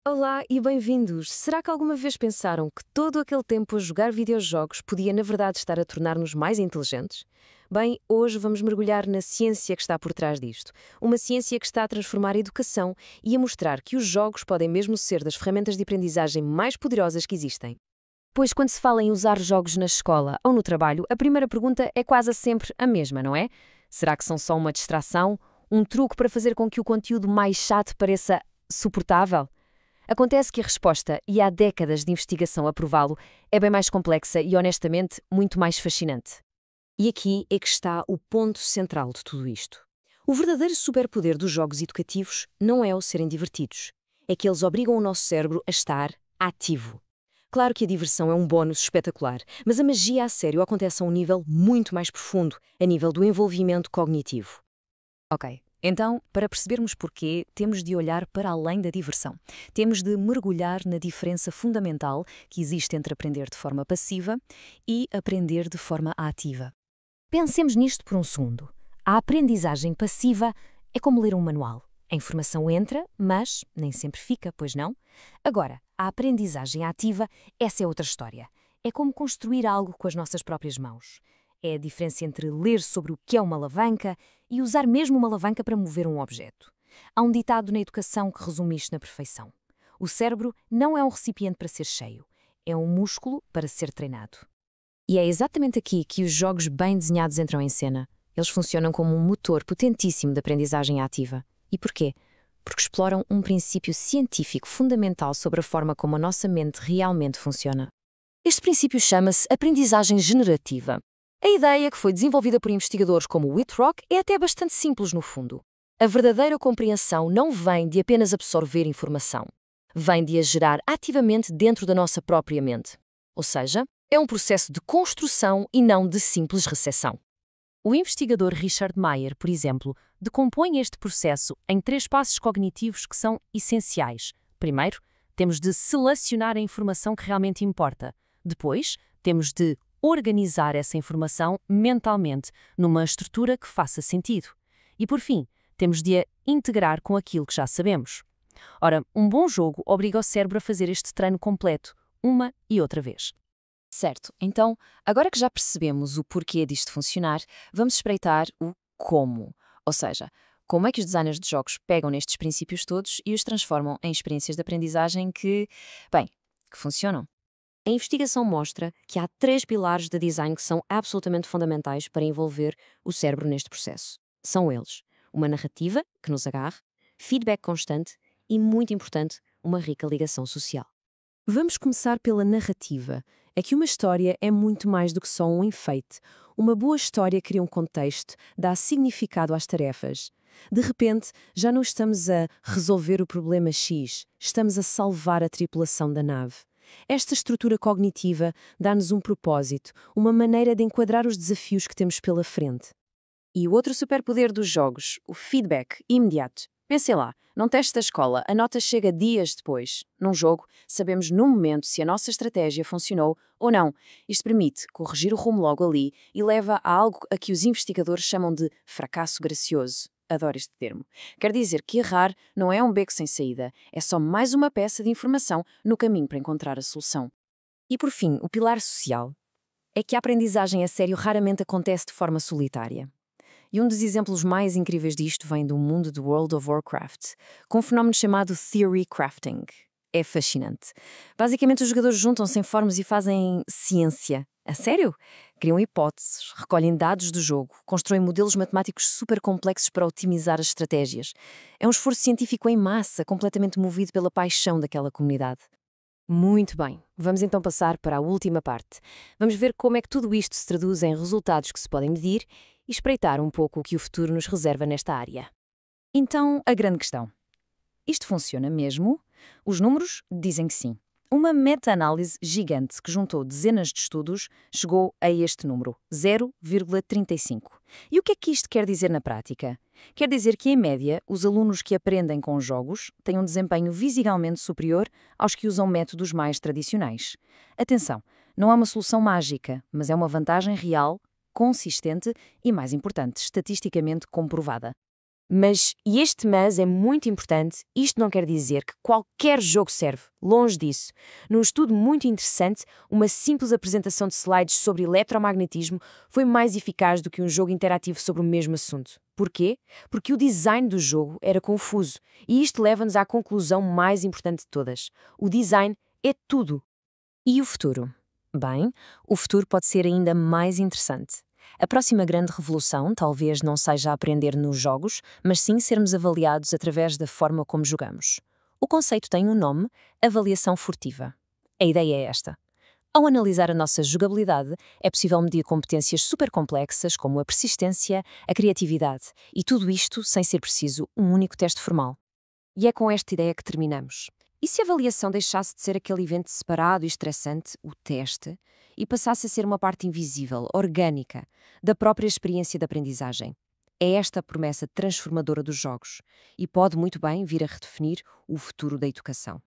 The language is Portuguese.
Olá e bem-vindos! Será que alguma vez pensaram que todo aquele tempo a jogar videojogos podia, na verdade, estar a tornar-nos mais inteligentes? Bem, hoje vamos mergulhar na ciência que está por trás disto. Uma ciência que está a transformar a educação e a mostrar que os jogos podem mesmo ser das ferramentas de aprendizagem mais poderosas que existem. Pois quando se fala em usar jogos na escola ou no trabalho, a primeira pergunta é quase sempre a mesma, não é? Será que são só uma distração? Um truque para fazer com que o conteúdo mais chato pareça suportável? Acontece que a resposta, e há décadas de investigação a prová-lo, é bem mais complexa e, honestamente, muito mais fascinante. E aqui é que está o ponto central de tudo isto. O verdadeiro superpoder dos jogos educativos não é o serem divertidos. É que eles obrigam o nosso cérebro a estar ativo. Claro que a diversão é um bónus espetacular, mas a magia a sério acontece a um nível muito mais profundo, a nível do envolvimento cognitivo. Ok, então, para percebermos porquê, temos de olhar para além da diversão. Temos de mergulhar na diferença fundamental que existe entre aprender de forma passiva e aprender de forma ativa. Pensemos nisto por um segundo. A aprendizagem passiva é como ler um manual. A informação entra, mas nem sempre fica, pois não? Agora, a aprendizagem ativa, essa é outra história. É como construir algo com as nossas próprias mãos. É a diferença entre ler sobre o que é uma alavanca e usar mesmo uma alavanca para mover um objeto. Há um ditado na educação que resume isto na perfeição. O cérebro não é um recipiente para ser cheio, é um músculo para ser treinado. E é exatamente aqui que os jogos bem desenhados entram em cena. Eles funcionam como um motor potentíssimo de aprendizagem ativa. E porquê? Porque exploram um princípio científico fundamental sobre a forma como a nossa mente realmente funciona. Este princípio chama-se aprendizagem generativa. A ideia, que foi desenvolvida por investigadores como Whitrock, é até bastante simples no fundo. A verdadeira compreensão não vem de apenas absorver informação. Vem de a gerar ativamente dentro da nossa própria mente. Ou seja, é um processo de construção e não de simples recepção. O investigador Richard Mayer, por exemplo, decompõe este processo em 3 passos cognitivos que são essenciais. Primeiro, temos de selecionar a informação que realmente importa. Depois, temos de organizar essa informação mentalmente numa estrutura que faça sentido. E, por fim, temos de a integrar com aquilo que já sabemos. Ora, um bom jogo obriga o cérebro a fazer este treino completo, uma e outra vez. Certo, então, agora que já percebemos o porquê disto funcionar, vamos espreitar o como. Ou seja, como é que os designers de jogos pegam nestes princípios todos e os transformam em experiências de aprendizagem que funcionam. A investigação mostra que há 3 pilares de design que são absolutamente fundamentais para envolver o cérebro neste processo. São eles: uma narrativa, que nos agarre, feedback constante e, muito importante, uma rica ligação social. Vamos começar pela narrativa. É que uma história é muito mais do que só um enfeite. Uma boa história cria um contexto, dá significado às tarefas. De repente, já não estamos a resolver o problema X, estamos a salvar a tripulação da nave. Esta estrutura cognitiva dá-nos um propósito, uma maneira de enquadrar os desafios que temos pela frente. E o outro superpoder dos jogos, o feedback imediato. Pensem lá, num teste da escola, a nota chega dias depois. Num jogo, sabemos no momento se a nossa estratégia funcionou ou não. Isto permite corrigir o rumo logo ali e leva a algo a que os investigadores chamam de fracasso gracioso. Adoro este termo. Quer dizer que errar não é um beco sem saída, é só mais uma peça de informação no caminho para encontrar a solução. E por fim, o pilar social. É que a aprendizagem a sério raramente acontece de forma solitária. E um dos exemplos mais incríveis disto vem do mundo do World of Warcraft, com um fenómeno chamado Theory Crafting. É fascinante. Basicamente, os jogadores juntam-se em fóruns e fazem ciência. A sério? Criam hipóteses, recolhem dados do jogo, constroem modelos matemáticos super complexos para otimizar as estratégias. É um esforço científico em massa, completamente movido pela paixão daquela comunidade. Muito bem, vamos então passar para a última parte. Vamos ver como é que tudo isto se traduz em resultados que se podem medir e espreitar um pouco o que o futuro nos reserva nesta área. Então, a grande questão. Isto funciona mesmo? Os números dizem que sim. Uma meta-análise gigante que juntou dezenas de estudos chegou a este número, 0,35. E o que é que isto quer dizer na prática? Quer dizer que, em média, os alunos que aprendem com jogos têm um desempenho visivelmente superior aos que usam métodos mais tradicionais. Atenção, não é uma solução mágica, mas é uma vantagem real, consistente e, mais importante, estatisticamente comprovada. E este mas é muito importante, isto não quer dizer que qualquer jogo serve, longe disso. Num estudo muito interessante, uma simples apresentação de slides sobre eletromagnetismo foi mais eficaz do que um jogo interativo sobre o mesmo assunto. Porquê? Porque o design do jogo era confuso, e isto leva-nos à conclusão mais importante de todas. O design é tudo. E o futuro? Bem, o futuro pode ser ainda mais interessante. A próxima grande revolução talvez não seja aprender nos jogos, mas sim sermos avaliados através da forma como jogamos. O conceito tem um nome: avaliação furtiva. A ideia é esta. Ao analisar a nossa jogabilidade, é possível medir competências super complexas como a persistência, a criatividade, e tudo isto sem ser preciso um único teste formal. E é com esta ideia que terminamos. E se a avaliação deixasse de ser aquele evento separado e estressante, o teste, e passasse a ser uma parte invisível, orgânica, da própria experiência de aprendizagem? É esta a promessa transformadora dos jogos e pode muito bem vir a redefinir o futuro da educação.